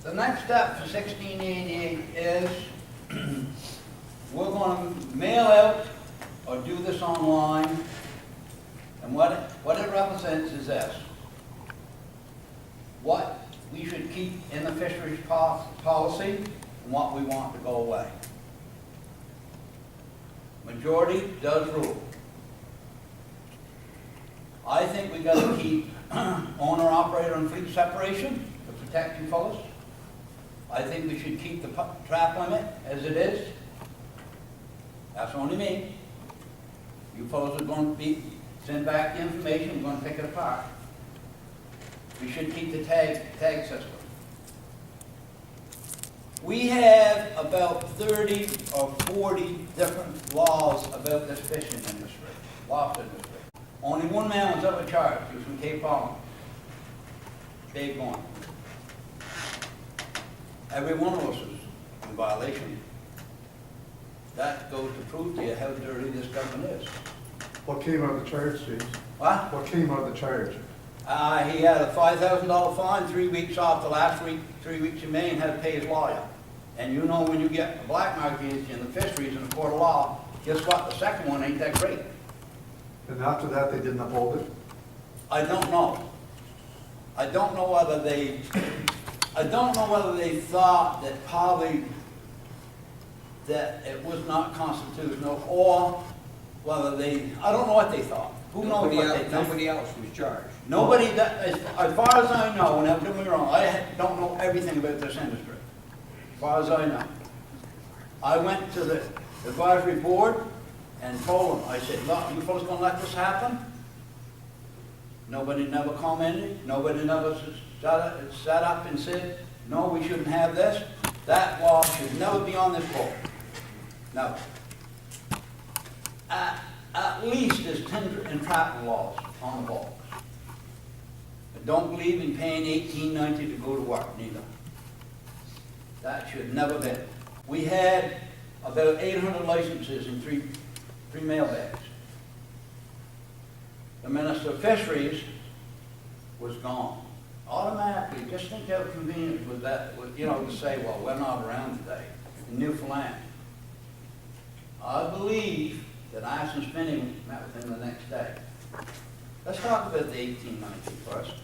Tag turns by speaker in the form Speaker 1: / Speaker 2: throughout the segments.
Speaker 1: The next step for 1688 is we're going to mail out or do this online, and what it represents is this. What we should keep in the fisheries policy and what we want to go away. Majority does rule. I think we got to keep owner-operator and fleet separation to protect you fellas. I think we should keep the trap limit as it is. That's only me. You fellas are going to send back the information, we're going to pick it apart. We should keep the tag system. We have about 30 or 40 different laws about this fishing industry, lobster industry. Only one man was ever charged. He was from Cape Palm. Dave Gordon. Every one of us is in violation. That goes to prove to you how dirty this government is.
Speaker 2: What came out of the charge, Steve?
Speaker 1: What?
Speaker 2: What came out of the charge?
Speaker 1: He had a $5,000 fine, 3 weeks off the last week, 3 weeks in May, and had to pay his lawyer. And you know when you get a black market in the fisheries in the court of law, guess what? The second one ain't that great.
Speaker 2: And after that, they didn't uphold it?
Speaker 1: I don't know. I don't know whether they thought that probably that it was not constitutional, or whether I don't know what they thought. Who knows what they think?
Speaker 3: Nobody else was charged.
Speaker 1: Nobody, as far as I know, and don't get me wrong, I don't know everything about this industry. As far as I know. I went to the advisory board and told them, I said, look, you folks gonna let this happen? Nobody never commented. Nobody never sat up and said, no, we shouldn't have this. That law should never be on this board. No. At least there's timber and trap laws on the books. I don't believe in paying $18.90 to go to work, neither. That should never be. We had about 800 licenses in three mailbags. The Minister of Fisheries was gone. Automatically, just think how convenient was that, to say, well, we're not around today in Newfoundland. I believe that Ice and Spinning met with him the next day. Let's talk about the 1890 first.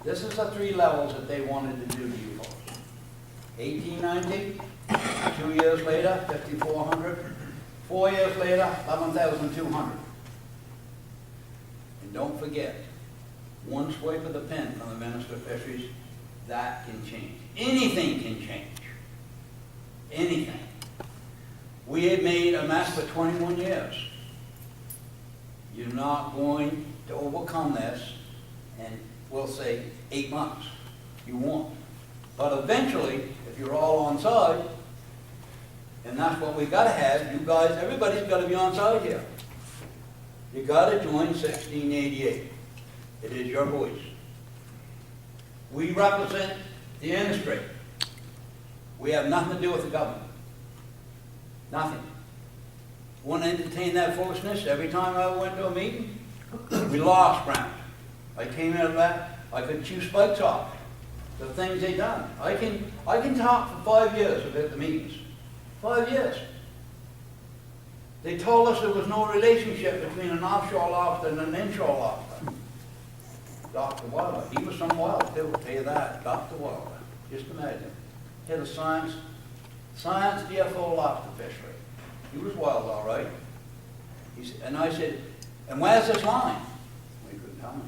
Speaker 1: This is the 3 levels that they wanted to do to you folks. 1890, 2 years later, 5,400. 4 years later, 11,200. And don't forget, one swipe of the pen from the Minister of Fisheries, that can change. Anything can change. Anything. We had made a mess for 21 years. You're not going to overcome this in, we'll say, 8 months. You won't. But eventually, if you're all on side, and that's what we've got to have, you guys, everybody's got to be on side here. You got to join 1688. It is your voice. We represent the industry. We have nothing to do with the government. Nothing. Wouldn't entertain that foolishness. Every time I went to a meeting, we lost ground. I came out of that, I could chew spikes off the things they done. I can talk for 5 years about the meetings. 5 years. They told us there was no relationship between an offshore lobster and an inshore lobster. Dr. Wilder, he was some wild too, I'll tell you that. Dr. Wilder, just imagine. He had a science DFO lobster fishery. He was wild, all right. And I said, and where's this line? Well, he couldn't tell me.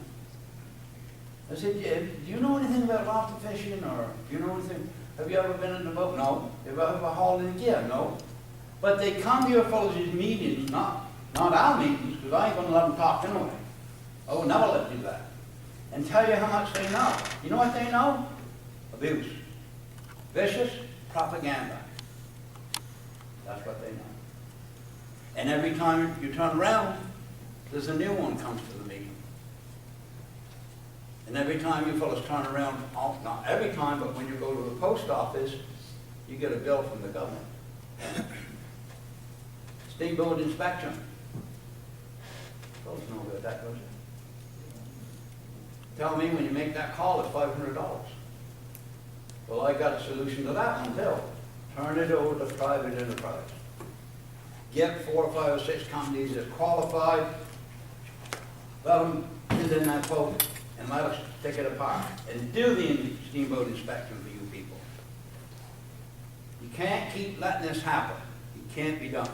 Speaker 1: I said, do you know anything about lobster fishing, or do you know anything? Have you ever been in the boat? No. Have you ever hauled in a gear? No. But they come to your fellows' meetings, not our meetings, because I ain't going to let them talk anyway. I will never let them do that. And tell you how much they know. You know what they know? Abuse. Vicious propaganda. That's what they know. And every time you turn around, there's a new one comes to the meeting. And every time you fellas turn around, not every time, but when you go to the post office, you get a bill from the government. State board inspection. Folks know about that, don't you? Tell me when you make that call, it's $500. Well, I got a solution to that one too. Turn it over to private enterprise. Get 4 or 5 or 6 companies that's qualified, let them get in that boat and let us take it apart and do the steamboat inspection for you people. You can't keep letting this happen. It can't be done.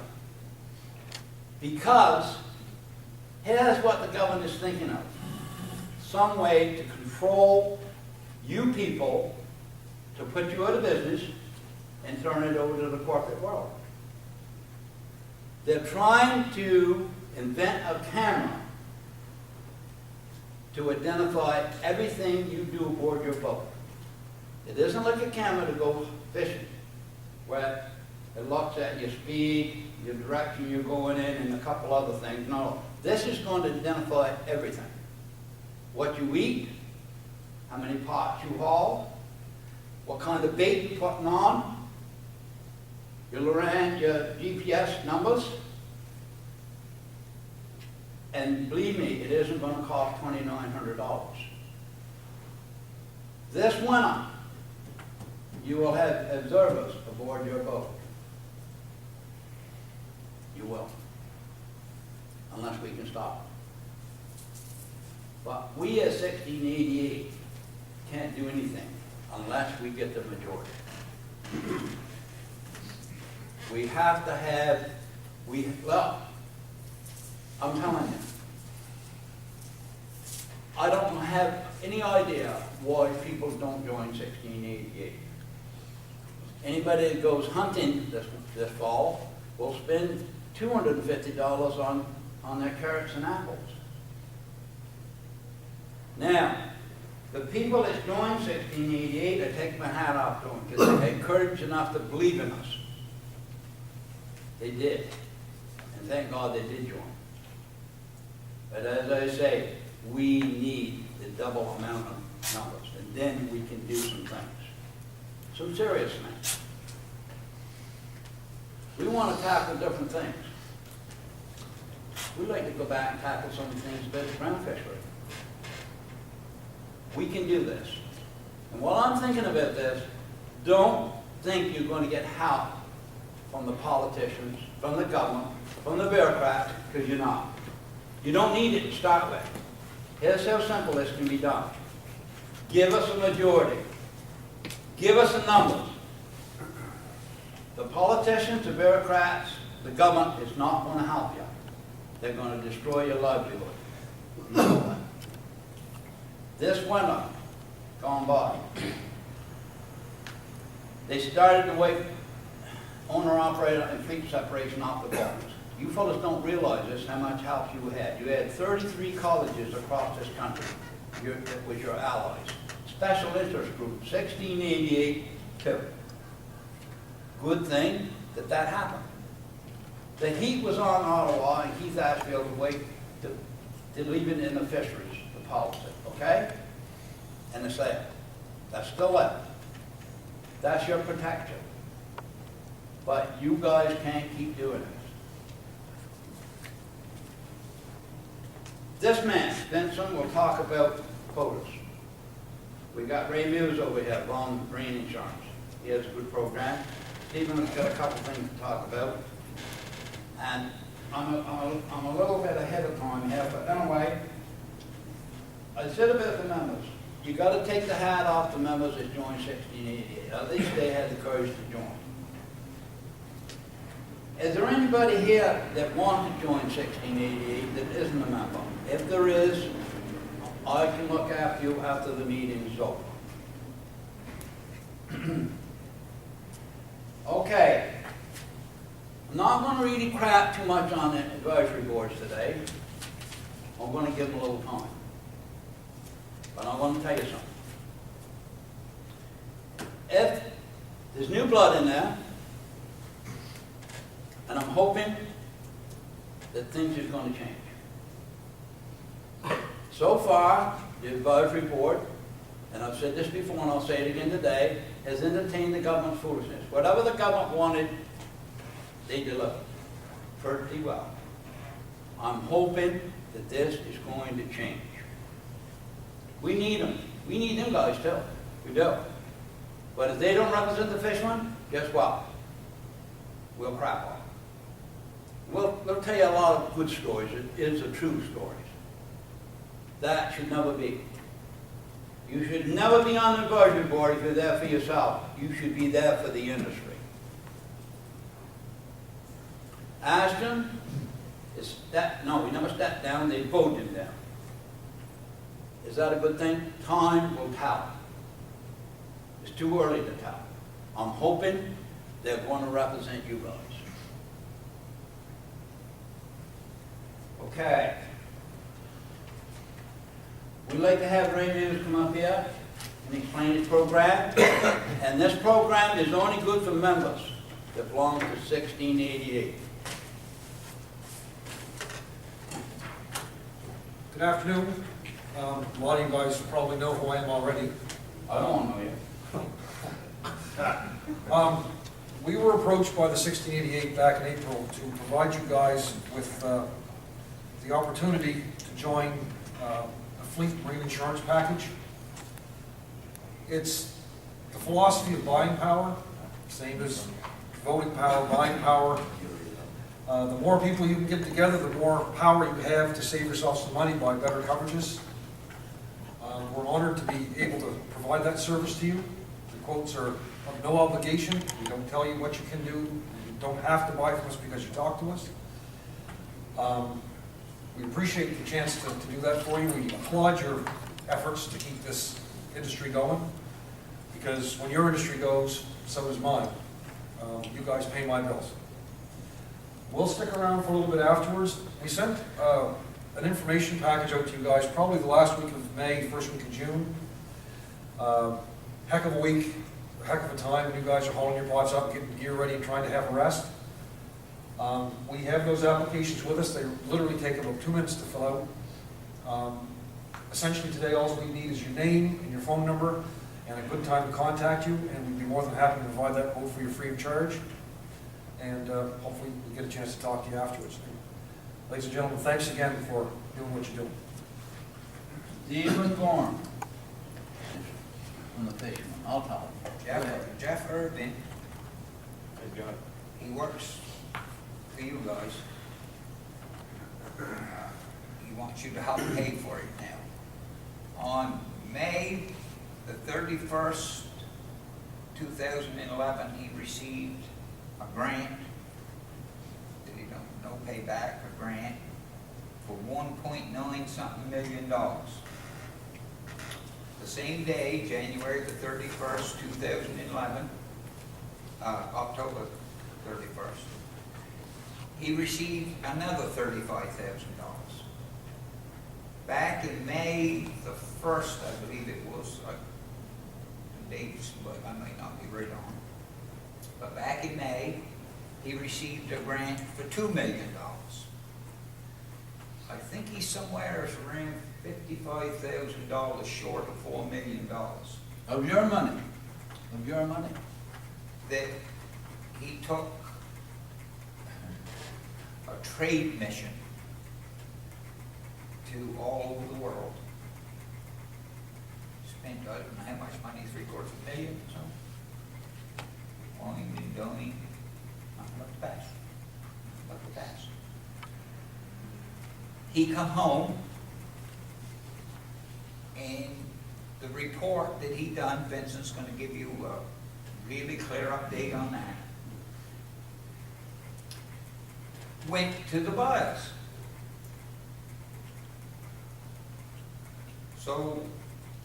Speaker 1: Because here's what the government is thinking of. Some way to control you people, to put you out of business and turn it over to the corporate world. They're trying to invent a camera to identify everything you do aboard your boat. It isn't like a camera to go fishing, where it looks at your speed, your direction you're going in, and a couple other things. No, this is going to identify everything. What you eat, how many pots you haul, what kind of bait you're putting on, your GPS numbers, and believe me, it isn't going to cost $2,900. This winter, you will have observers aboard your boat. You will, unless we can stop it. But we as 1688 can't do anything unless we get the majority. We have to have, well, I'm telling you, I don't have any idea why people don't join 1688. Anybody that goes hunting this fall will spend $250 on their carrots and apples. Now, the people that joined 1688, I take my hat off to them because they had courage enough to believe in us. They did. And thank God they did join. But as I say, we need the double amount of numbers, and then we can do some things. Some serious things. We want to tackle different things. We'd like to go back and tackle some things about ground fishery. We can do this. And while I'm thinking about this, don't think you're going to get help from the politicians, from the government, from the bureaucrats, because you're not. You don't need it to start with. Here's how simple this can be done. Give us a majority. Give us the numbers. The politicians, the bureaucrats, the government is not going to help you. They're going to destroy your livelihood. You know that. This winter, gone by, they started to wake owner-operator and fleet separation off the boats. You fellas don't realize this, how much help you had. You had 33 colleges across this country with your allies. Special interest group, 1688 too. Good thing that happened. The heat was on Ottawa, and Keith Ashfield was waiting to leave it in the fisheries, the policy, okay? And the sale. That's still there. That's your protection. But you guys can't keep doing this. This man, Vincent, will talk about quotas. We got Ray Muse over here, Long Green Insurance. He has a good program. Stephen's got a couple things to talk about. And I'm a little bit ahead of time here, but anyway, I said about the members. You got to take the hat off the members that joined 1688. At least they had the courage to join. Is there anybody here that wants to join 1688 that isn't a member? If there is, I can look after you after the meeting is over. Okay. I'm not going to really crap too much on the advisory boards today. I'm going to give them a little time. But I'm going to tell you something. If there's new blood in there, and I'm hoping that things are going to change. So far, the advisory board, and I've said this before and I'll say it again today, has entertained the government's foolishness. Whatever the government wanted, they delivered pretty well. I'm hoping that this is going to change. We need them. We need them guys too. We do. But if they don't represent the fishermen, guess what? We'll crap on them. We'll tell you a lot of good stories. It is the true stories. That should never be. You should never be on the advisory board if you're there for yourself. You should be there for the industry. Ashton, no, we never stepped down, they voted him down. Is that a good thing? Time will tell. It's too early to tell. I'm hoping they're going to represent you guys. Okay. We'd like to have Ray News come up here and explain his program. And this program is only good for members that belong to 1688.
Speaker 3: Good afternoon. A lot of you guys probably know who I am already.
Speaker 1: I don't know you.
Speaker 3: We were approached by the 1688 back in April to provide you guys with the opportunity to join a fleet marine insurance package. It's the philosophy of buying power, same as voting power, buying power. The more people you can get together, the more power you have to save yourself some money by better coverages. We're honored to be able to provide that service to you. The quotes are of no obligation. We don't tell you what you can do. You don't have to buy from us because you talk to us. We appreciate the chance to do that for you. We applaud your efforts to keep this industry going, because when your industry goes, so does mine. You guys pay my bills. We'll stick around for a little bit afterwards. We sent an information package out to you guys probably the last week of May, first week of June. Heck of a week, heck of a time. You guys are hauling your pots up, getting gear ready, and trying to have a rest. We have those applications with us. They literally take about 2 minutes to fill out. Essentially today, all we need is your name and your phone number and a good time to contact you, and we'd be more than happy to provide that both for you free of charge. And hopefully we'll get a chance to talk to you afterwards. Ladies and gentlemen, thanks again for doing what you're doing.
Speaker 1: Stephen Gorham. I'm the fisherman. I'll tell him.
Speaker 4: Jeff Irvin, he works for you guys. He wants you to help pay for it now. On May the 31st, 2011, he received a grant, that he don't no payback, a grant for 1.9 something million dollars. The same day, January the 31st, 2011, October 31st, he received another $35,000. Back in May the 1st, I believe it was, the dates, but I might not be right on. But back in May, he received a grant for $2 million. I think he's somewhere around $55,000 short of $4 million.
Speaker 1: Of your money. Of your money.
Speaker 4: That he took a trade mission to all over the world. Spent, I don't know how much money, $750,000 or so. Wine and dining, not about the best. About the best. He come home, and the report that he done, Vincent's going to give you a really clear update on that, went to the buyers. So,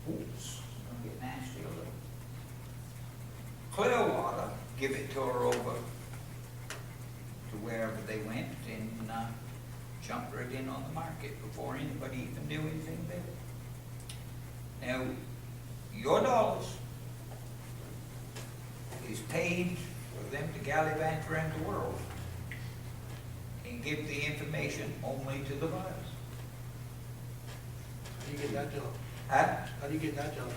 Speaker 4: oops, I'm going to get nasty a little. Clearwater give it to her over to wherever they went and jumped right in on the market before anybody even knew anything about it. Now, your dollars is paid for them to gallivant around the world and give the information only to the buyers.
Speaker 5: How do you get that job?
Speaker 4: Huh?
Speaker 5: How do you get that job?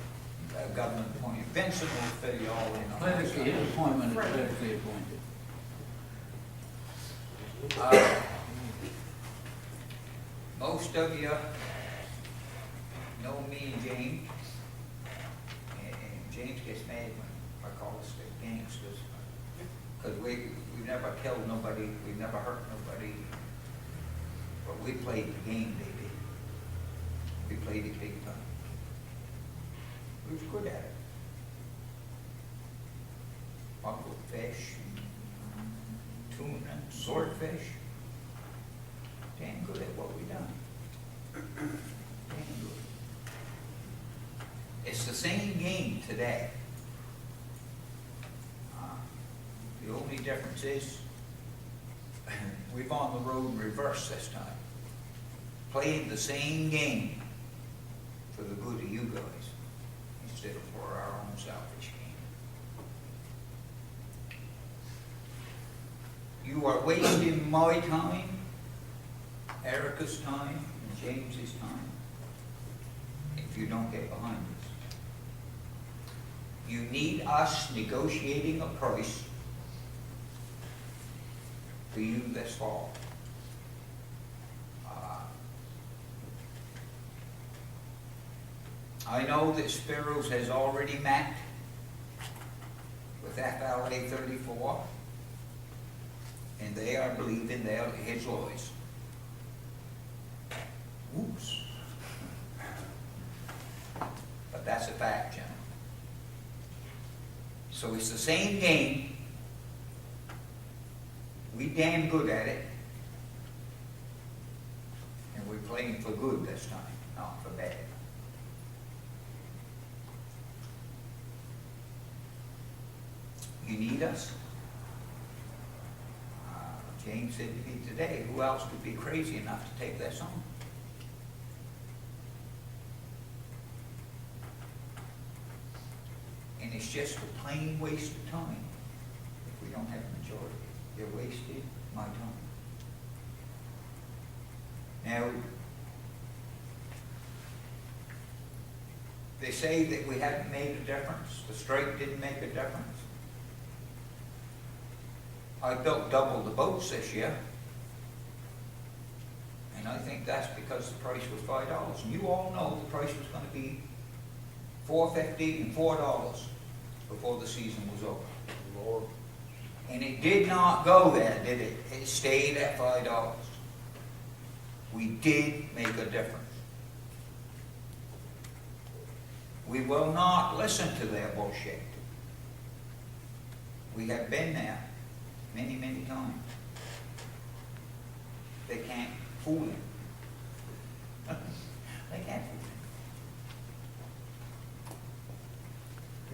Speaker 4: Government appointed. Vincent will fill you all in on that.
Speaker 1: Politically, his appointment is politically appointed.
Speaker 4: Most of you know me and James, and James gets mad when I call us state gangsters. Because we've never killed nobody, we've never hurt nobody. But we played the game, baby. We played it big time. We was good at it. Buckled fish, tuna, swordfish. Damn good at what we done. Damn good. It's the same game today. The only difference is we've on the road in reverse this time. Playing the same game for the good of you guys instead of for our own selfish game. You are wasting my time, Erica's time, and James's time if you don't get behind us. You need us negotiating a price for you this fall. I know that Spiros has already met with FLA 34, and they are believing his lies. Whoops. But that's a fact, gentlemen. So it's the same game. We damn good at it. And we're playing for good this time, not for bad. You need us. James said to me today, who else would be crazy enough to take this on? And it's just a plain waste of time if we don't have a majority. You're wasting my time. Now, they say that we haven't made a difference. The strike didn't make a difference. I built double the boats this year. And I think that's because the price was $5. And you all know the price was going to be $4.50 and $4 before the season was over.
Speaker 3: Lord.
Speaker 4: And it did not go there, did it? It stayed at $5. We did make a difference. We will not listen to their bullshit. We have been there many, many times. They can't fool him. They can't fool him.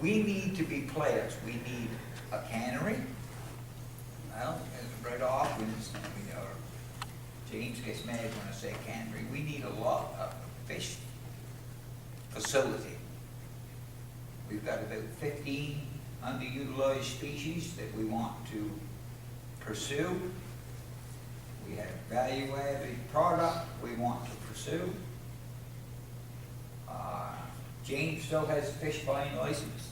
Speaker 4: We need to be players. We need a cannery. Well, right off, James gets mad when I say cannery. We need a lot of fish facility. We've got about 15 underutilized species that we want to pursue. We have value-added product we want to pursue. James still has a fish buying license.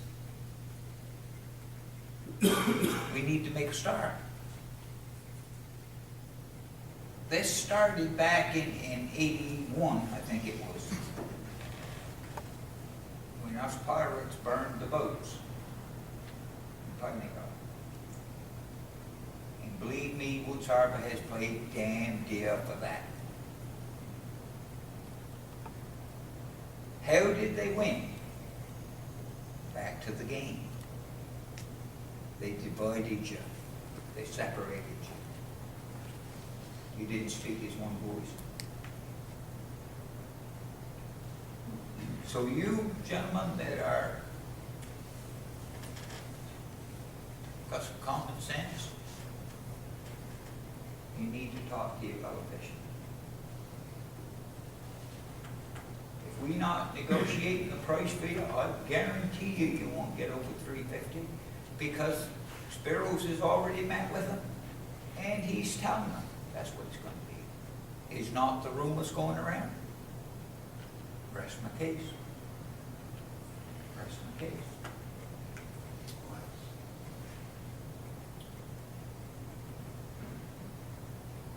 Speaker 4: We need to make a start. This started back in 81, I think it was, when us pirates burned the boats in Pugnago. And believe me, Woods Harbor has played damn dear for that. How did they win? Back to the game. They divided you. They separated you. You didn't speak as one voice. So you gentlemen that are got some common sense, you need to talk to your fellow fishermen. If we're not negotiating the price for you, I guarantee you won't get over $3.50 because Spiros has already met with them and he's telling them that's what it's going to be. Is not the rumors going around? Rest my case. Rest my case.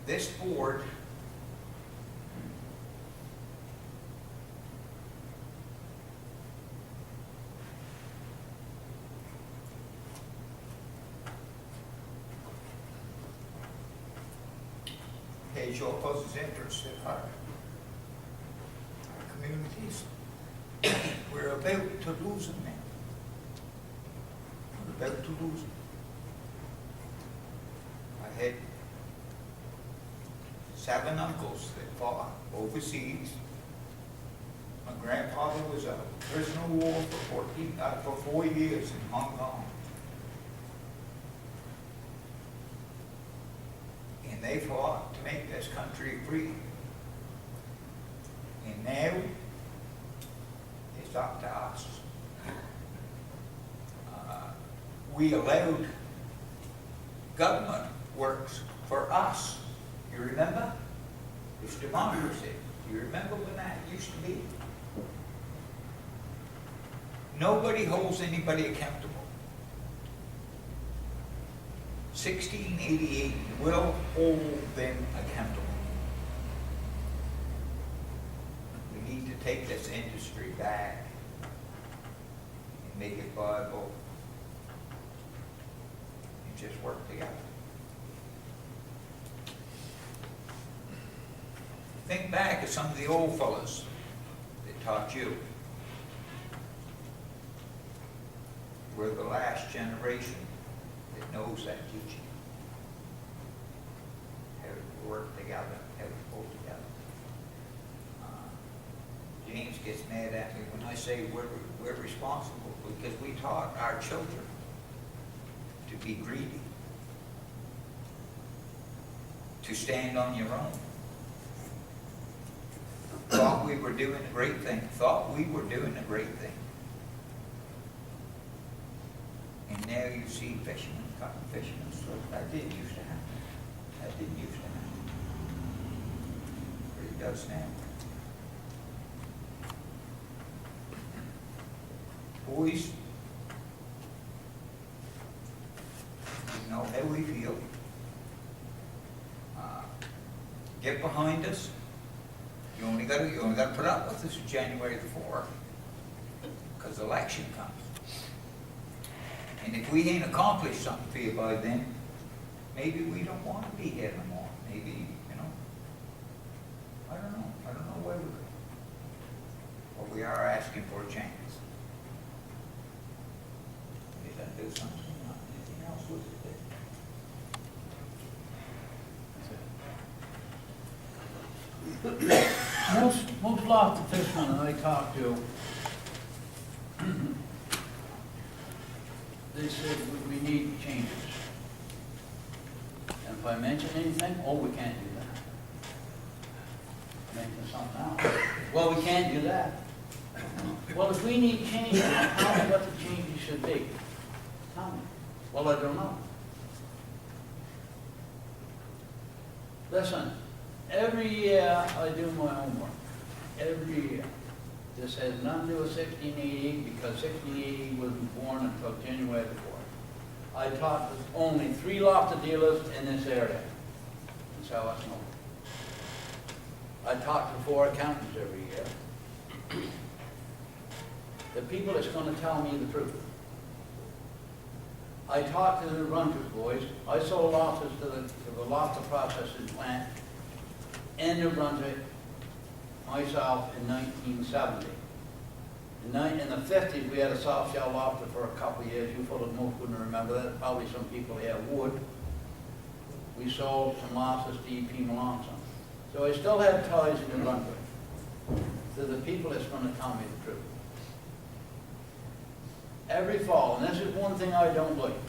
Speaker 4: This board has your folks' interests at heart. Our communities, we're about to lose them now. We're about to lose them. I had 7 uncles that fought overseas. My grandfather was a prisoner of war for 4 years in Hong Kong. And they fought to make this country free. And now, it's up to us. We allowed government works for us. You remember? It's democracy. You remember when that used to be? Nobody holds anybody accountable. 1688 will hold them accountable. We need to take this industry back and make it viable and just work together. Think back of some of the old fellas that taught you. We're the last generation that knows that teaching. How to work together, how to pull together. James gets mad at me when I say we're responsible because we taught our children to be greedy, to stand on your own. Thought we were doing a great thing. Thought we were doing a great thing. And now you see fishermen cutting fishermen's throat. That didn't used to happen. That didn't used to happen. But it does now. Boys, you know how we feel. Get behind us. You only got to put up with us January the 4th, because election comes. And if we ain't accomplished something for you by then, maybe we don't want to be here no more. Maybe, you know, I don't know where we're going. But we are asking for a chance. Did I do something? Not anything else with it?
Speaker 1: Most lobster fishermen that I talk to, they said we need changes. And if I mention anything, oh, we can't do that. Mention something else. Well, we can't do that. Well, if we need changes, tell me what the changes should be. Tell me. Well, I don't know. Listen, every year I do my homework. Every year. This has nothing to do with 1688 because 1688 wasn't born until January the 4th. I talked to only 3 lobster dealers in this area. That's how I know. I talk to 4 accountants every year. The people that's going to tell me the truth. I talked to the Brunswick boys. I sold lobsters to the lobster processing plant in New Brunswick myself in 1970. In the 50s, we had a soft shell lobster for a couple of years. You fellows most wouldn't remember that. Probably some people here would. We sold some lobsters to E.P. Melanson. So I still have ties in New Brunswick to the people that's going to tell me the truth. Every fall, and this is one thing I don't like.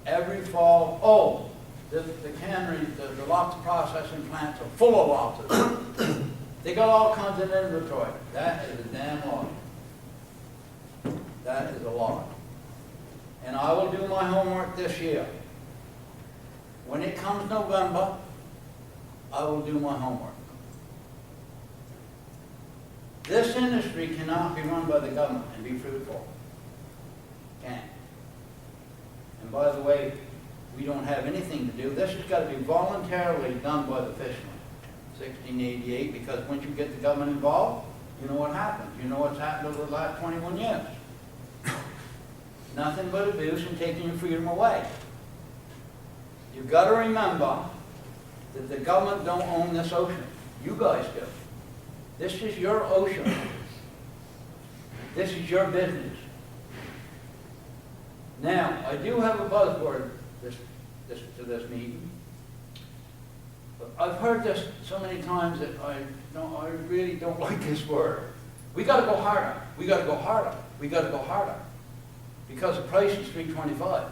Speaker 1: Every fall, the canneries, the lobster processing plants are full of lobsters. They got all kinds of inventory. That is a damn lie. That is a lie. And I will do my homework this year. When it comes November, I will do my homework. This industry cannot be run by the government and be fruitful. Can't. And by the way, we don't have anything to do. This has got to be voluntarily done by the fishermen. 1688, because once you get the government involved, you know what happens. You know what's happened over the last 21 years. Nothing but abuse and taking your freedom away. You've got to remember that the government don't own this ocean. You guys do. This is your ocean. This is your business. Now, I do have a buzzword to this meeting. But I've heard this so many times that I really don't like this word. We gotta go harder. We gotta go harder. We gotta go harder. Because the price is $3.25.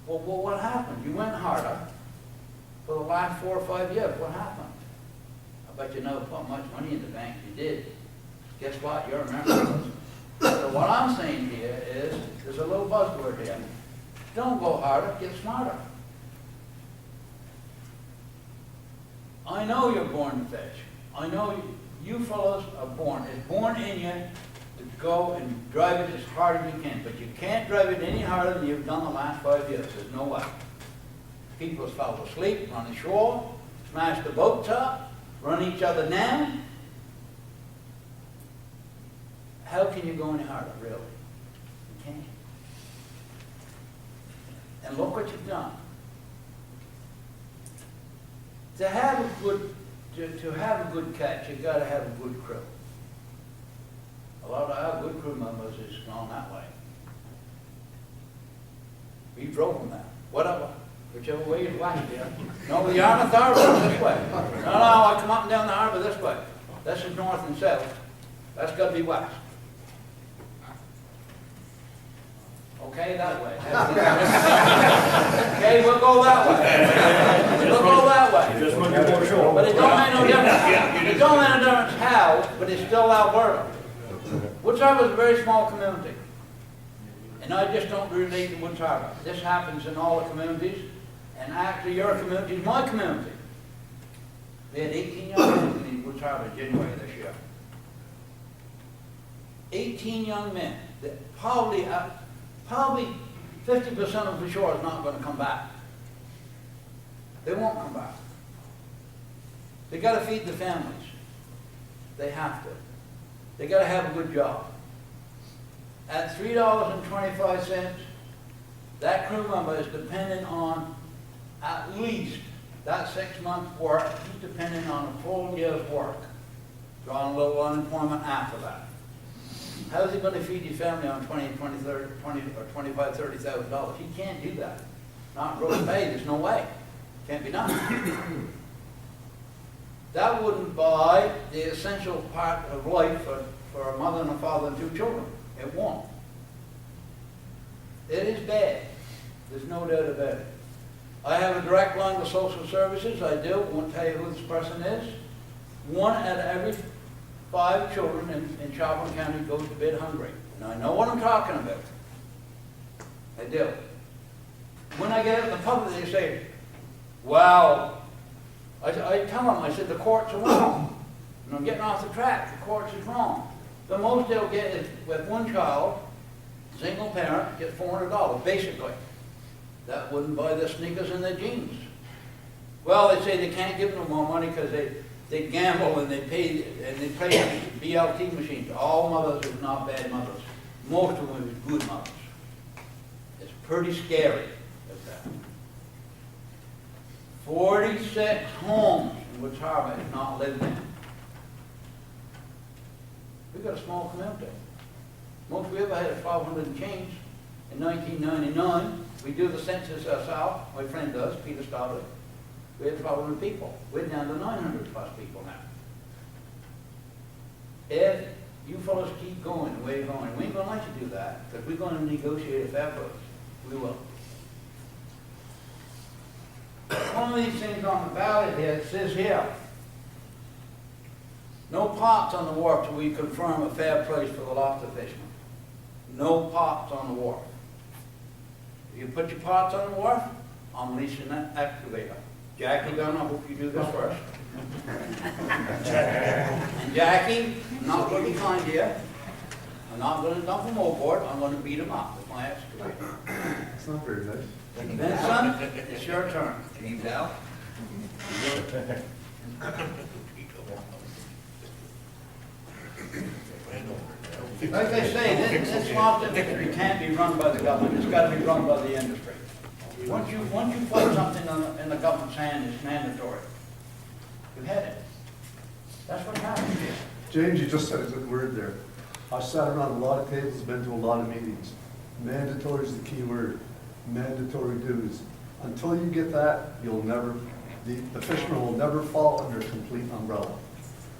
Speaker 1: Well, what happened? You went harder for the last 4 or 5 years. What happened? I bet you never put much money in the bank. You did. Guess what? You're a member. So what I'm saying here is, there's a little buzzword here. Don't go harder, get smarter. I know you're born to fish. I know you fellows are born. It's born in you to go and drive it as hard as you can. But you can't drive it any harder than you've done the last 5 years. There's no way. People have fell asleep on the shore, smashed the boats up, run each other down. How can you go any harder, really? You can't. And look what you've done. To have a good catch, you've got to have a good crew. A lot of our good crew members is gone that way. We drove them there. Whatever. Whichever way is west here. No, the Yarmouth Harbor is this way. No, I come up and down the harbor this way. This is north and south. That's got to be west. Okay, that way. Okay, we'll go that way. We'll go that way.
Speaker 5: Just when you're more sure.
Speaker 1: But it don't make no difference. It don't make no difference how, but it's still Alberta. Woods Harbor is a very small community. And I just don't relate to Woods Harbor. This happens in all the communities, and actually your community is my community. We had 18 young men in Woods Harbor in January this year. 18 young men that probably 50% of the shore is not going to come back. They won't come back. They got to feed the families. They have to. They got to have a good job. At $3.25, that crew member is dependent on at least that 6 months' work. He's dependent on a full year's work. Drawing a little unemployment after that. How's he going to feed his family on $25,000 or $30,000? He can't do that. Not gross pay, there's no way. Can't be done. That wouldn't buy the essential part of life for a mother and a father and 2 children. It won't. It is bad. There's no doubt about it. I have a direct line to social services. I do. I won't tell you who this person is. 1 out of every 5 children in Chatham County goes to bed hungry. And I know what I'm talking about. I do. When I get out in the public, they say, well, I tell them, I said, the courts are wrong. And I'm getting off the track. The courts is wrong. The most they'll get is, with 1 child, single parent, gets $400, basically. That wouldn't buy their sneakers and their jeans. Well, they say they can't give them more money because they gamble and they play BLT machines. All mothers are not bad mothers. Most of them are good mothers. It's pretty scary at that. 46 homes in Woods Harbor is not lived in. We've got a small community. Most we ever had is 1,200 and change. In 1999, we do the census ourselves. My friend does, Peter Stoddard. We had 1,200 people. We're down to 900 plus people now. If you fellows keep going the way you're going, we ain't going to let you do that, because we're going to negotiate a fair price. We will. One of these things on the ballot here, it says here, no pots on the wharf till we confirm a fair price for the lobster fishermen. No pots on the wharf. If you put your pots on the wharf, I'm leasing that excavator. Jackie Gunn, I hope you do this first. And Jackie, I'm not going to be kind here. I'm not going to dump him overboard. I'm going to beat him up with my excavator.
Speaker 2: It's not very nice.
Speaker 1: Vincent, it's your turn.
Speaker 4: Teams out.
Speaker 1: Like I say, this lobster industry can't be run by the government. It's got to be run by the industry. Once you put something in the government's hand, it's mandatory. You've had it. That's what happens here.
Speaker 2: James, you just said a good word there. I've sat around a lot of tables, been to a lot of meetings. Mandatory is the key word. Mandatory dues. Until you get that, you'll never, the fishermen will never fall under a complete umbrella.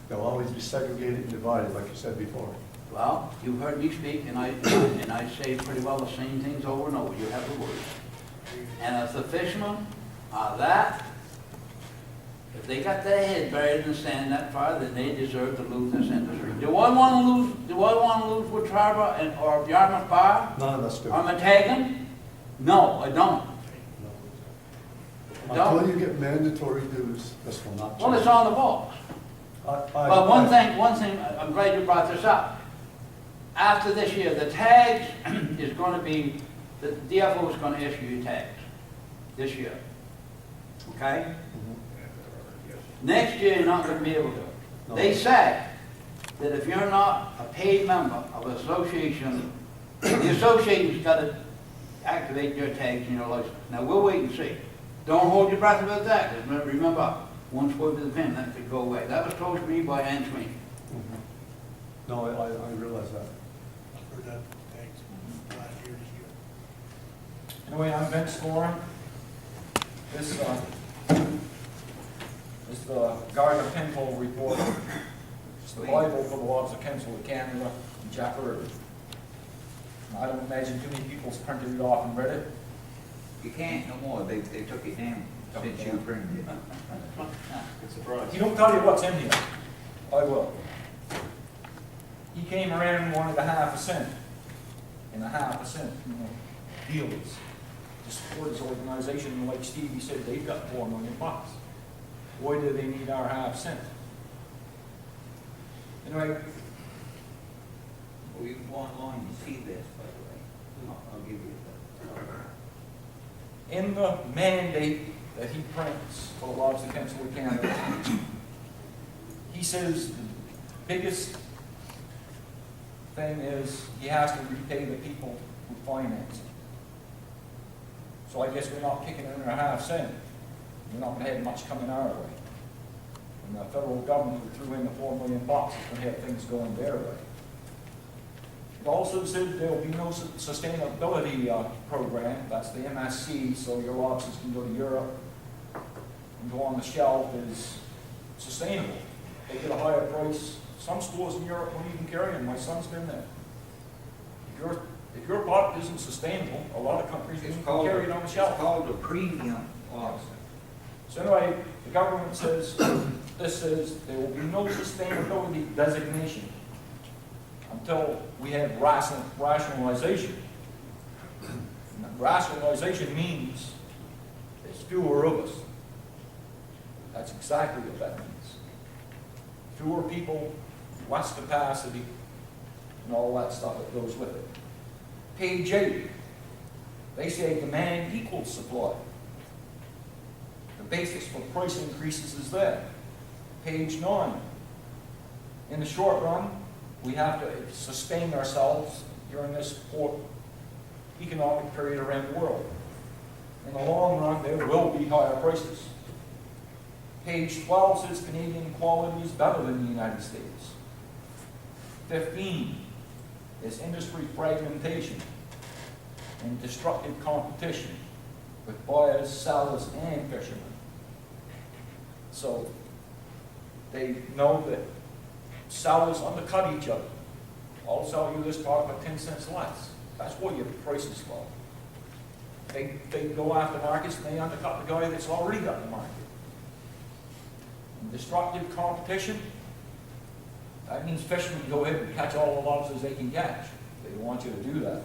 Speaker 2: They'll always be segregated and divided, like you said before.
Speaker 1: Well, you've heard me speak, and I say pretty well the same things over and over. You have the words. And if the fishermen are that, if they got their head buried in the sand that far, then they deserve to lose this industry. Do I want to lose? Do I want to lose Woods Harbor or Yarmouth Bar
Speaker 2: None of us do.
Speaker 1: or Matagan? No, I don't.
Speaker 2: Until you get mandatory dues, this will not change.
Speaker 1: Well, it's on the books. But one thing, I'm glad you brought this up. After this year, the tags is going to be, the DFO is going to issue you tags this year. Okay? Next year, you're not going to be able to.
Speaker 2: No.
Speaker 1: They said that if you're not a paid member of an association, the association's got to activate your tags and your license. Now, we'll wait and see. Don't hold your breath about that, because remember, one swipe of the pen, that could go away. That was told to me by Ann Sweeney.
Speaker 2: No, I realize that.
Speaker 5: I've heard that, thanks, last year, this year.
Speaker 6: Anyway, I'm Vince Lauren. This is the Gardner Pinhole Report. It's the Bible for the laws of Council of Canada and Jack Early. I don't imagine too many people's printed it off and read it.
Speaker 4: You can't no more, they took it down since you printed it.
Speaker 5: It's a surprise.
Speaker 6: He don't tell you what's in here. I will. He came around and wanted a half a cent. And a half a cent, deals to support his organization. And like Stevie said, they've got $4 million. Why do they need our half cent? Anyway,
Speaker 4: Well, you can go online and see this, by the way. I'll give you that.
Speaker 6: in the mandate that he prints for the laws of Council of Canada, he says the biggest thing is he has to repay the people who finance it. So I guess we're not kicking in our half cent. We're not going to have much coming our way. And the federal government who threw in the $4 million is going to have things going their way. It also said there will be no sustainability program. That's the MSC, so your lobsters can go to Europe and go on the shelf is sustainable. They get a higher price. Some stores in Europe won't even carry them. My son's been there. If your product isn't sustainable, a lot of countries won't carry it on the shelf.
Speaker 4: It's called a premium lobster.
Speaker 6: So anyway, the government says, this says there will be no sustainability designation until we have rationalization. And rationalization means there's fewer of us. That's exactly what that means. Fewer people, less capacity, and all that stuff that goes with it. Page 8, they say demand equals supply. The basis for price increases is there. Page 9, in the short run, we have to sustain ourselves during this poor economic period around the world. In the long run, there will be higher prices. Page 12 says Canadian quality is better than the United States. 15 is industry fragmentation and destructive competition with buyers, sellers, and fishermen. So they know that sellers undercut each other. I'll sell you this product for 10 cents less. That's why your price is low. They go after markets and they undercut the guy that's already got the market. And destructive competition, that means fishermen go ahead and catch all the lobsters they can catch. They don't want you to do that.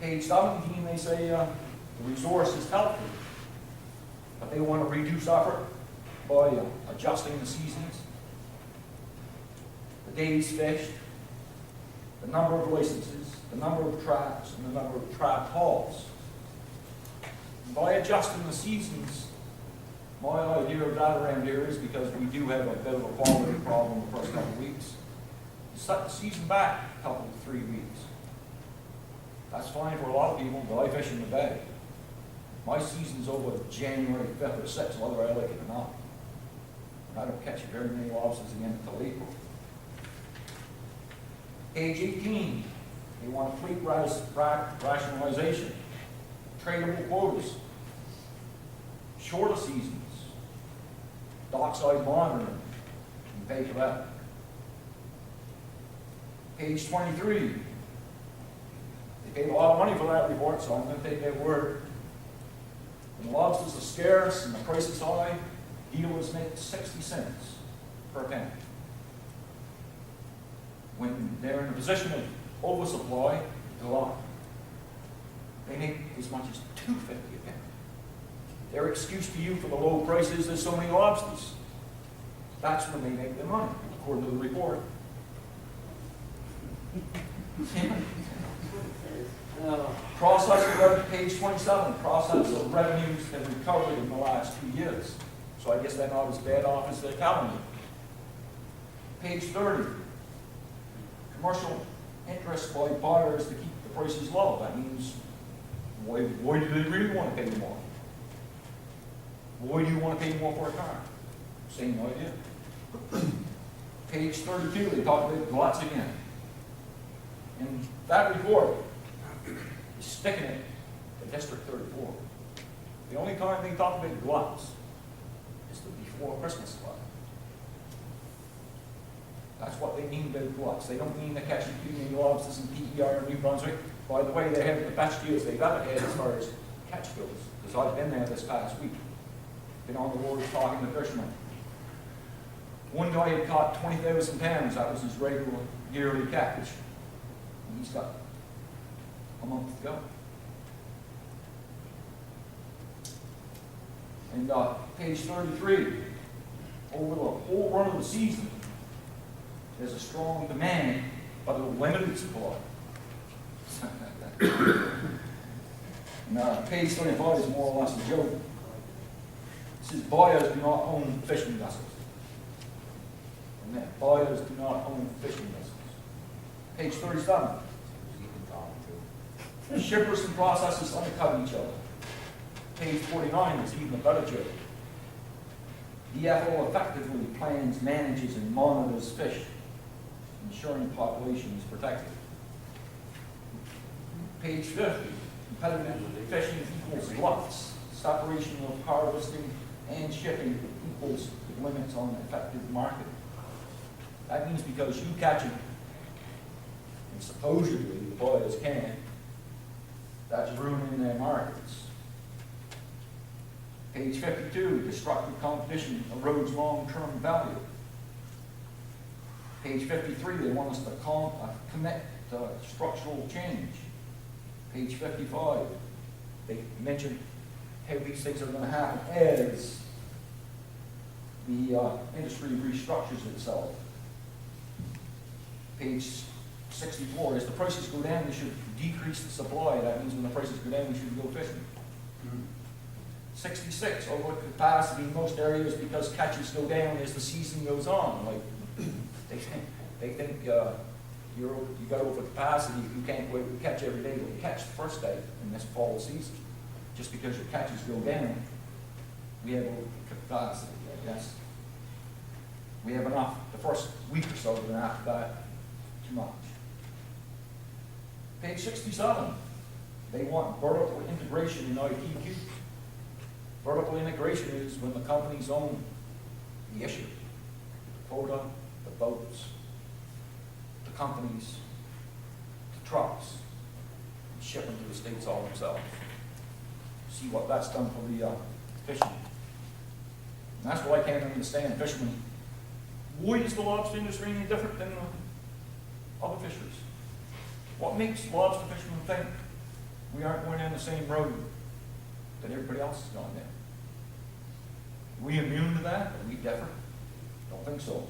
Speaker 6: Page 17, they say the resource is healthy, but they want to reduce effort by adjusting the seasons, the days fished, the number of licenses, the number of traps, and the number of trap hauls. And by adjusting the seasons, my idea of that around here is because we do have a bit of a quality problem the first couple of weeks. Set the season back a couple to 3 weeks. That's fine for a lot of people, but I fish in the bay. My season's over January 5th or 6th, whether I like it or not. And I don't catch very many lobsters again until April. Page 18, they want fleet rationalization, tradable quotas, shorter seasons, dockside monitoring, and pay for that. Page 23, they paid a lot of money for that report, so I'm going to take their word. When lobsters are scarce and the price is high, dealers make 60 cents per pound. When they're in a position of oversupply, a lot, they make as much as $2.50 a pound. Their excuse to you for the low price is there's so many lobsters. That's when they make their money, according to the report. Process of page 27, process of revenues have recovered in the last 2 years. So I guess they're not as bad off as they're telling you. Page 30, commercial interest by buyers to keep the prices low. That means, why do they really want to pay more? Why do you want to pay more for a car? Same idea. Page 32, they talk about gluts again. And that report is sticking it to District 34. The only time they talk about gluts is the before Christmas glut. That's what they mean by gluts. They don't mean the catching too many lobsters in PER in New Brunswick. By the way, they're having the best years they've ever had as far as catch goes, because I've been there this past week. Been on the water talking to fishermen. One guy had caught 20,000 pounds. That was his regular yearly catch. And he's got a month to go. And page 33, over the whole run of the season, there's a strong demand, but a limited supply. And page 25 is more or less a joke. It says buyers do not own fishing vessels. And that buyers do not own fishing vessels. Page 37. Shippers and processors undercut each other. Page 49 is even a better joke. DFO effectively plans, manages, and monitors fish, ensuring population is protected. Page 50, competitive fishing equals gluts. Separation of harvesting and shipping equals limits on effective marketing. That means because you catch it, and supposedly the buyers can, that's ruining their markets. Page 52, destructive competition erodes long-term value. Page 53, they want us to commit to structural change. Page 55, they mention how these things are going to happen as the industry restructures itself. Page 64, as the prices go down, we should decrease the supply. That means when the prices go down, we should go fishing. 66, over capacity in most areas because catches go down as the season goes on. Like they think you got over capacity if you can't go out and catch every day. Well, you catch the first day in this fall season. Just because your catches go down, we have over capacity, I guess. We have enough the first week or so, and after that, too much. Page 67, they want vertical integration in ITQ. Vertical integration is when the companies own the issue, the quota, the boats, the companies, the trucks, and ship them to the states all themselves. See what that's done for the fishing. And that's what I can't understand. Fishermen, why is the lobster industry any different than other fishers? What makes lobster fishermen think we aren't going down the same road that everybody else is going down? Are we immune to that? Are we different? Don't think so.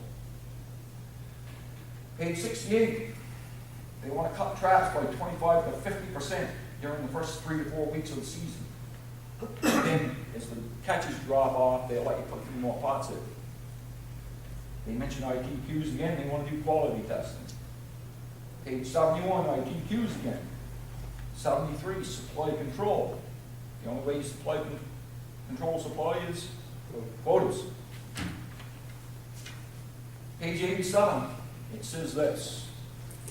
Speaker 6: Page 68, they want to cut traps by 25 to 50% during the first 3 to 4 weeks of the season. And then, as the catches drop off, they'll let you put 3 more pots in. They mention ITQs again, they want to do quality testing. Page 71, ITQs again. 73, supply control. The only way you control supply is quotas. Page 87, it says this,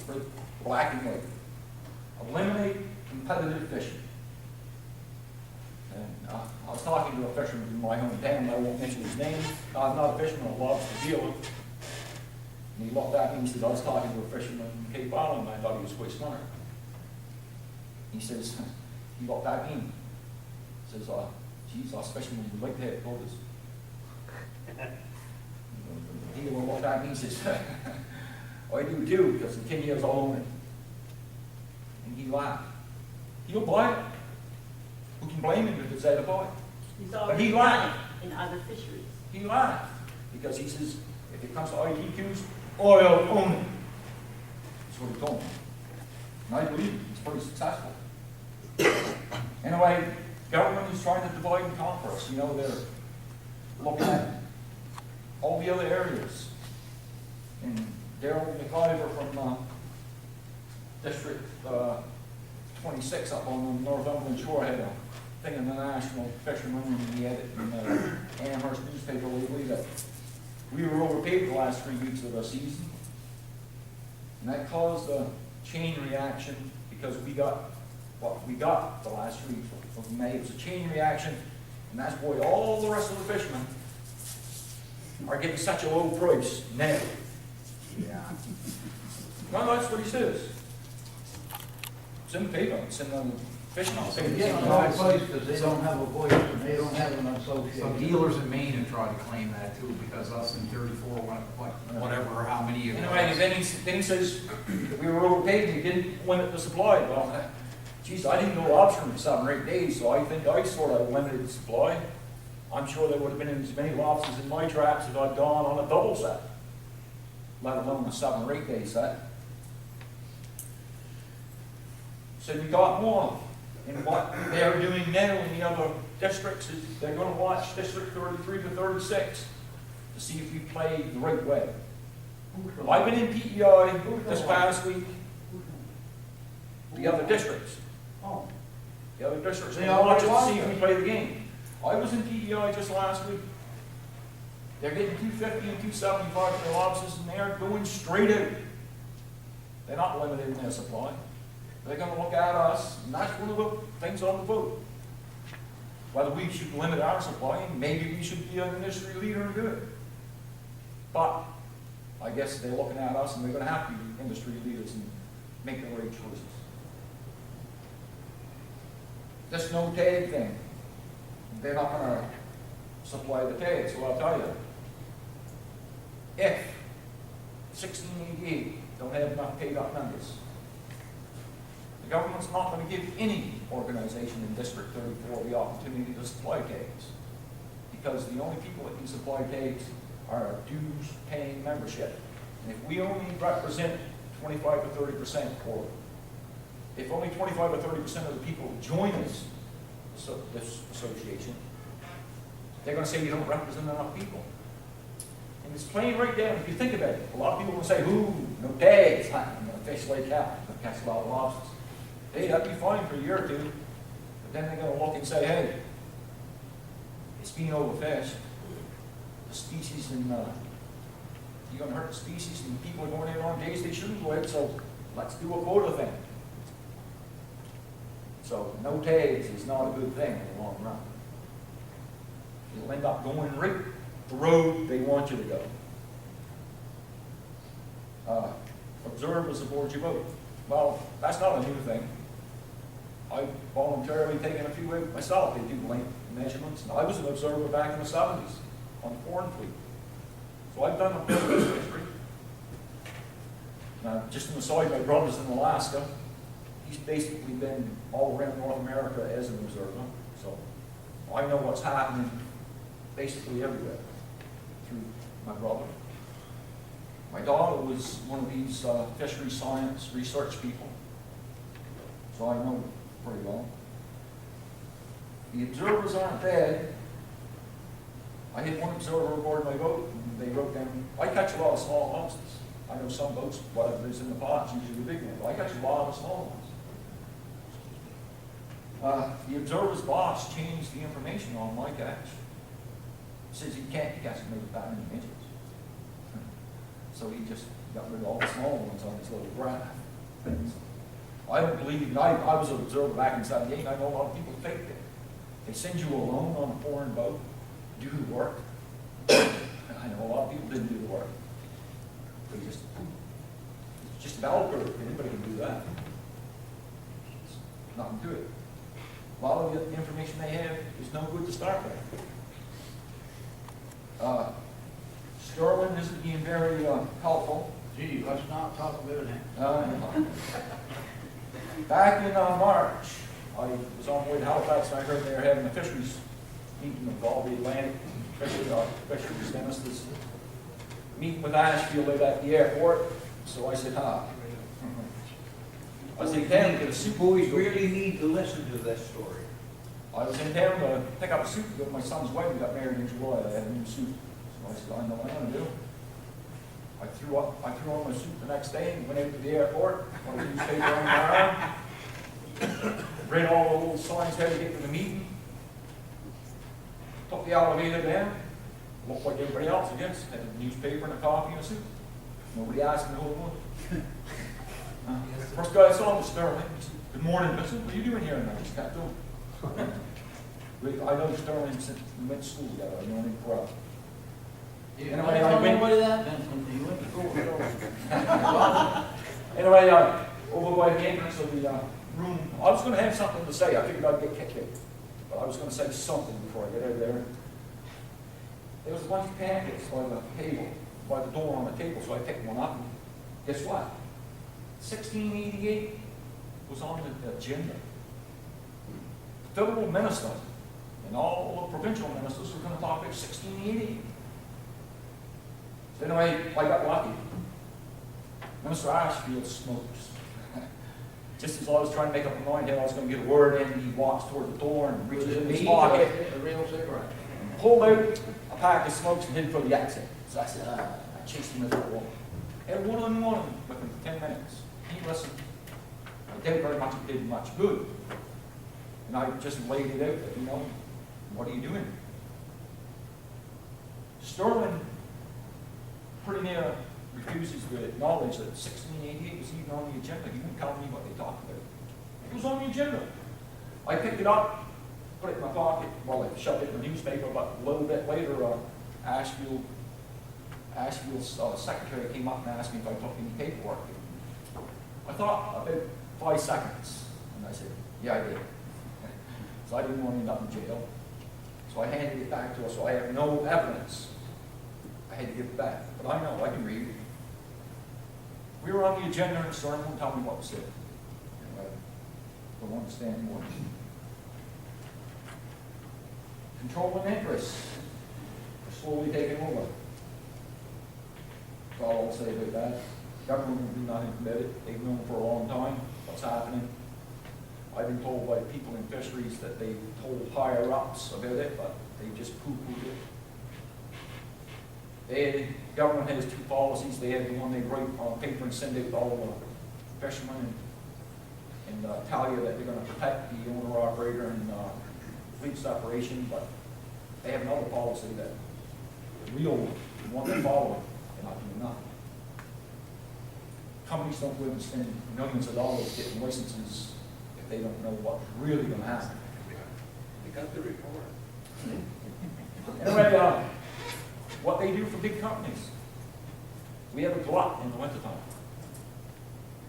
Speaker 6: for black and white. Eliminate competitive fishing. And I was talking to a fisherman in my hometown, I won't mention his name. I'm not a fisherman, I love to deal with. And he looked at me and he said, I was talking to a fisherman in Cape Island, and I thought he was quite smart. He says, he looked at me, he says, geez, us fishermen would like to have quotas. He looked at me and says, I do too, because the 10 years I'll own it. And he laughed. He'll buy it. Who can blame him if it's out of buy?
Speaker 7: He's
Speaker 6: But
Speaker 7: already
Speaker 6: he
Speaker 7: done
Speaker 6: laughed.
Speaker 7: it in other fisheries.
Speaker 6: He laughed, because he says, if it comes to ITQs, oil own it. That's what he told me. And I believe him. He's pretty successful. Anyway, government is trying to divide and conquer us. You know, they're looking at all the other areas. And Daryl McIver from District 26 up on the Northumberland shore had a thing in the National Fisherman, and he had it in the Amherst newspaper lately that we were overpaid the last 3 weeks of the season. And that caused a chain reaction because we got what we got the last 3 weeks of May. It was a chain reaction, and that's why all the rest of the fishermen are getting such a low price now.
Speaker 4: Yeah.
Speaker 6: No, that's what he says. It's in the paper, it's in the fishing paper.
Speaker 8: Yeah, no place, because they don't have a voice, and they don't have an
Speaker 9: Some
Speaker 8: association.
Speaker 9: dealers in Maine have tried to claim that too, because us in 34, whatever, or how many of
Speaker 6: Anyway, then he says, we were overpaid and he didn't limit the supply. Well, geez, I didn't go lobstering for 7 or 8 days, so I think I sort of limited the supply. I'm sure there would have been as many lobsters in my traps if I'd gone on a double set, let alone a 7 or 8 day set. So we got more. And what they're doing now in the other districts is they're going to watch District 33 to 36 to see if we play the right way. I've been in PEI this past week. The other districts.
Speaker 8: Oh,
Speaker 6: The other districts.
Speaker 8: They
Speaker 6: They'll watch
Speaker 8: already
Speaker 6: us to see
Speaker 8: watch
Speaker 6: if we play the game. I was in PEI just last week. They're getting $250 and $275 for their lobsters, and they're going straight out. They're not limited in their supply. They're going to look at us, and that's one of the things on the vote. Whether we should limit our supply, and maybe we should be an industry leader and do it. But I guess they're looking at us, and they're going to have to be industry leaders and make the right choices. This no tag thing, they're not going to supply the tag, so I'll tell you. If 1688 don't have enough paid up members, the government's not going to give any organization in District 34 the opportunity to supply tags, because the only people that can supply tags are dues-paying membership. And if we only represent 25 to 30%, or if only 25 or 30% of the people join us, so this association, they're going to say you don't represent enough people. And it's plain right down. If you think about it, a lot of people will say, "Ooh, no tags, I'm going to fish like hell, I'm going to catch a lot of lobsters." Hey, that'd be fine for a year or two, but then they're going to look and say, "Hey, it's being overfished. The species, and you're going to hurt the species, and people are going in on days they shouldn't go out. So let's do a quota thing." So no tags is not a good thing in the long run. You'll end up going right the road they want you to go. Observers aboard your boat. Well, that's not a new thing. I've voluntarily taken a few out myself. They do length measurements. And I was an observer back in the 70s on the foreign fleet. So I've done a bit of this history. Just an aside, my brother's in Alaska. He's basically been all around North America as an observer. So I know what's happening basically everywhere through my brother. My daughter was one of these fishery science research people, so I know pretty well. The observers aren't bad. I had one observer aboard my boat, and they wrote down, I catch a lot of small lobsters. I know some boats, whatever is in the pots, usually the big ones, but I catch a lot of small ones. The observer's boss changed the information on my catch. Says you can't move that many inches. So he just got rid of all the small ones on his little graph things. I don't believe, I was an observer back in '78, I know a lot of people fake it. They send you alone on a foreign boat, do the work. I know a lot of people didn't do the work. They just, it's just a bell curve, anybody can do that. It's nothing to it. A lot of the information they have is no good to start with. Sterling isn't being very helpful.
Speaker 8: Gee, let's not talk about that.
Speaker 6: Back in March, I was on the way to Halifax and I heard they were having a fisheries meeting of all the Atlantic fisheries ministers meeting with Ashfield at the airport. So I said, I was in town to get a suit.
Speaker 4: Boys really need to listen to this story.
Speaker 6: I was in town to pick up a suit to go to my son's wedding. Got married in July. I had a new suit. So I said, I know what I'm going to do. I threw on my suit the next day and went out to the airport, got a newspaper on my arm, read all the little signs how to get to the meeting, took the elevator down, looked like everybody else, I guess, had a newspaper and a coffee and a suit. Nobody asked me to hold on. First guy I saw was Sterling. He said, good morning, Vincent. What are you doing here? And I just got to him. I know Sterling since we went to school together. I've known him for a while. Anyway, I went.
Speaker 8: that, Vincent, you went to school with
Speaker 6: Anyway, over by the entrance of the room, I was going to have something to say. I figured I'd get kicked out. But I was going to say something before I get out of there. There was a bunch of packets by the table, by the door on the table, so I picked one up. And guess what? 1688 was on the agenda. The federal minister and all the provincial ministers were going to talk about 1688. So anyway, I got lucky. Minister Ashfield smokes. Just as I was trying to make up my mind how I was going to get a word in, he walks toward the door and reaches in his pocket,
Speaker 8: a real cigarette.
Speaker 6: pulled out a pack of smokes and hid for the exit. So I said, I chased him into the wall. Had one-on-one with him for 10 minutes. He listened. I doubt very much it did much good. And I just laid it out that, what are you doing? Sterling pretty near refuses to acknowledge that 1688 was even on the agenda. He wouldn't tell me what they talked about. It was on the agenda. I picked it up, put it in my pocket, well, I shoved it in the newspaper, but a little bit later, Ashfield's secretary came up and asked me if I took any paperwork. I thought about 5 seconds, and I said, yeah, I did. So I didn't want to end up in jail. So I handed it back to her, so I have no evidence. I had to give it back, but I know, I can read. We were on the agenda and Sterling won't tell me what was said. I don't understand more. Controlling interests are slowly taking over. That's all I'll say about that. Government will do nothing about it. They've known for a long time what's happening. I've been told by people in fisheries that they told higher ups about it, but they just poo-pooed it. The government has 2 policies. They have the one they write on paper and send it to all the fishermen and tell you that they're going to protect the owner-operator and fleet separation, but they have another policy that the real one they follow, they're not doing nothing. Companies don't go and spend millions of dollars getting licenses if they don't know what's really going to happen.
Speaker 5: You got the report.
Speaker 6: Anyway, what they do for big companies. We have a glut in the wintertime,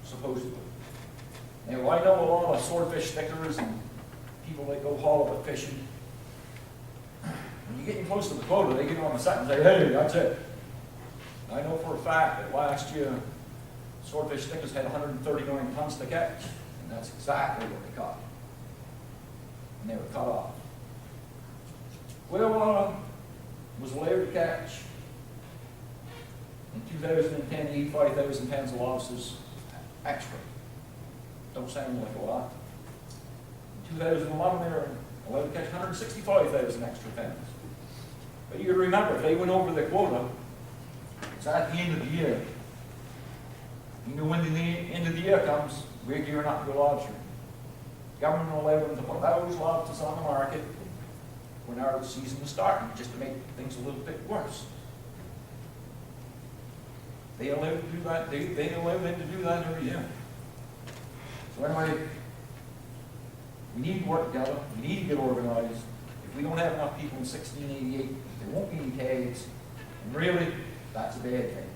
Speaker 6: supposedly. Now, I know a lot of swordfish stickers and people that go halibut fishing. When you're getting close to the quota, they get on the set and say, hey, that's it. I know for a fact that last year, swordfish stickers had 139 tons to catch, and that's exactly what they caught. And they were cut off. Well, was allowed to catch in 2010 85,000 pounds of lobsters extra. Don't sound like a lot. In 2011 they were allowed to catch 165,000 extra pounds. But you remember, if they went over the quota, it's at the end of the year. You know when the end of the year comes, we're gearing up to go lobstering. government will allow them to put those lobsters on the market when our season is starting, just to make things a little bit worse. They allow to do that, they allow them to do that every year. So anyway, we need to work together, we need to get organized. If we don't have enough people in 1688, there won't be any tags, and really, that's a bad thing.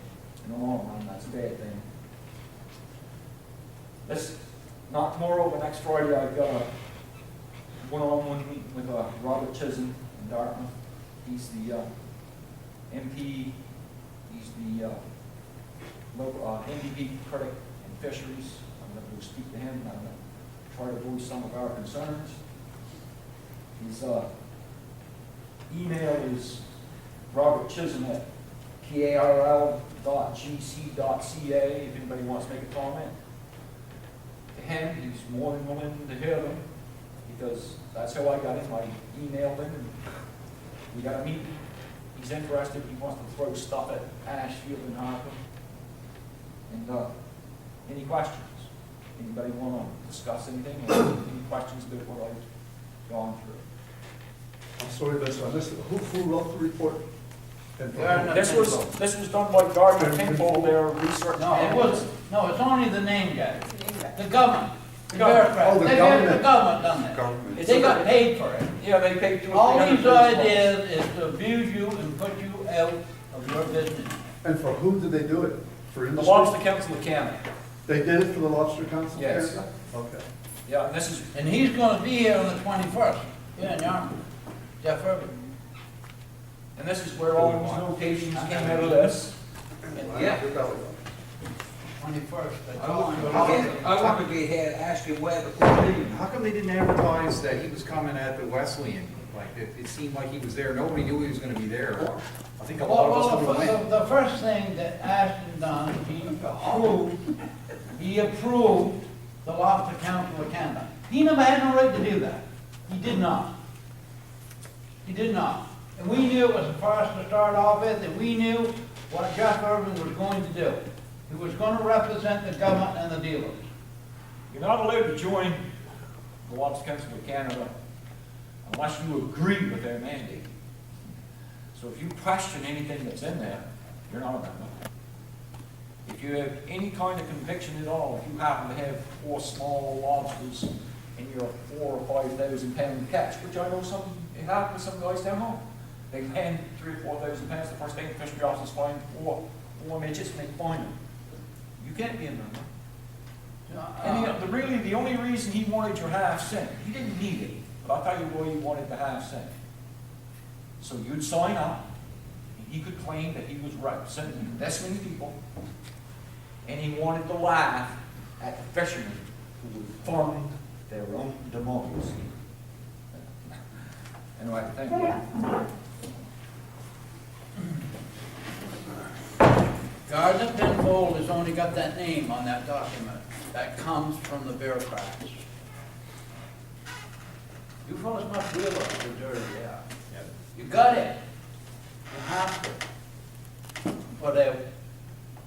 Speaker 6: In the long run, that's a bad thing. This, not tomorrow, but next Friday, I've got a one-on-one meeting with Robert Chisholm in Dartmouth. He's the MP, he's the local MVP critic in fisheries. I'm going to go speak to him, and I'm going to try to voice some of our concerns. His email is robertchisholm@karl.gc.ca if anybody wants to make a comment. To him, he's more than willing to hear them, because that's how I got him. I emailed him, and we got a meeting. He's interested, he wants to throw stuff at Ashfield and Harper. And any questions? Anybody want to discuss anything, or any questions about what I've gone through?
Speaker 2: I'm sorry, but I missed it. Who wrote the report? And for
Speaker 1: Yeah,
Speaker 2: whom?
Speaker 1: no.
Speaker 6: This was done by Gardner Kimball, their research.
Speaker 1: No, it was, no, it's only the name guy. The government. The
Speaker 6: Government.
Speaker 1: bureaucrats.
Speaker 2: Oh, the
Speaker 1: The
Speaker 2: government.
Speaker 1: government done that.
Speaker 2: Government.
Speaker 1: They got paid for it.
Speaker 6: Yeah, they paid $200 or
Speaker 1: All these
Speaker 6: $300.
Speaker 1: ideas is to abuse you and put you out of your business.
Speaker 2: And for whom did they do it? For
Speaker 6: The
Speaker 2: industry?
Speaker 6: Lobster Council of Canada.
Speaker 2: They did it for the Lobster Council? of
Speaker 6: Yes.
Speaker 2: Canada? Okay.
Speaker 6: Yeah, and this is,
Speaker 1: And he's gonna be here on the 21st, here in Yarmouth. Jeff Irving.
Speaker 6: and this is where all these notations came out of this.
Speaker 4: Yeah.
Speaker 1: 21st. that's
Speaker 9: I
Speaker 1: all.
Speaker 4: wanted to ask you where the pavilion.
Speaker 9: How come they didn't advertise that he was coming at the Wesleyan? Like, it seemed like he was there, nobody knew he was gonna be there. I think a lot of us would have went.
Speaker 1: The first thing that Ashton done, he approved the Lobster Council of Canada. He never had no right to do that. He did not. He did not. And we knew it was the first to start off with, and we knew what Jeff Irving was going to do. He was going to represent the government and the dealers.
Speaker 6: You're not allowed to join the Lobster Council of Canada unless you agree with their mandate. So if you question anything that's in there, you're not a member. If you have any kind of conviction at all, if you happen to have 4 small lobsters in your 4,000 or 5,000 pound catch, which I know it happened to some guys down home. They land 3,000 or 4,000 pounds, the first thing the fishery officers find 4 midgets, and they find them. You can't be a member. And the only reason he wanted your half cent, he didn't need it, but I'll tell you why he wanted the half cent. So you'd sign up, and he could claim that he was representing this many people, and he wanted to laugh at the fishermen who would fund their own demise. Anyway, thank you.
Speaker 1: Gardner Penfold has only got that name on that document. That comes from the bureaucrats. You fellas must realize how dirty they are. You got it. You have to put out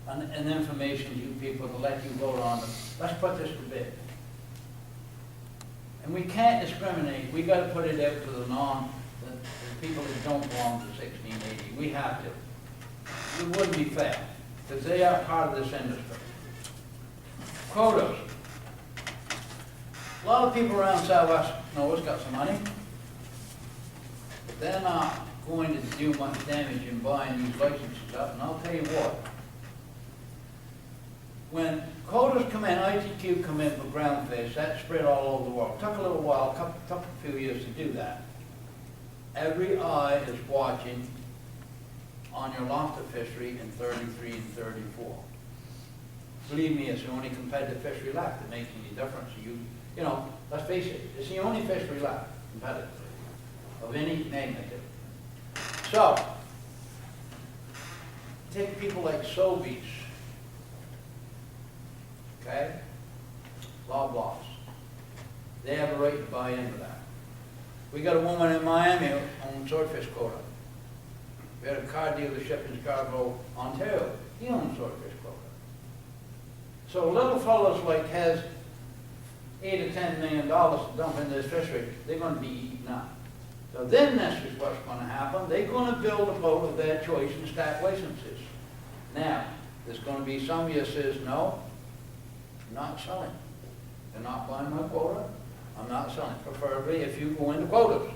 Speaker 1: an information to you people to let you vote on it. Let's put this to bed. And we can't discriminate. We got to put it out to the people that don't belong to 1680. We have to. It wouldn't be fair, because they are part of this industry. Quotas. A lot of people around Southwest Noah's got some money, but they're not going to do much damage in buying these licenses up, and I'll tell you what. When quotas come in, ITQ come in for ground fish, that spread all over the world. Took a little while, took a few years to do that. Every eye is watching on your lobster fishery in 33 and 34. Believe me, it's the only competitive fishery left that makes any difference. You know, let's face it, it's the only fishery left competitively of any magnitude. So, take people like Sobeys, okay? Loblaws. They have a right to buy into that. We got a woman in Miami who owns swordfish quota. We had a car dealership in Scarborough, Ontario. He owns swordfish quota. So little fellows like has $8 or $10 million to dump into this fishery, they're gonna be eaten up. So then this is what's gonna happen, they're gonna build a boat of their choice and stack licenses. Now, there's gonna be some of you says, no, I'm not selling. They're not buying my quota, I'm not selling, preferably if you go into quotas.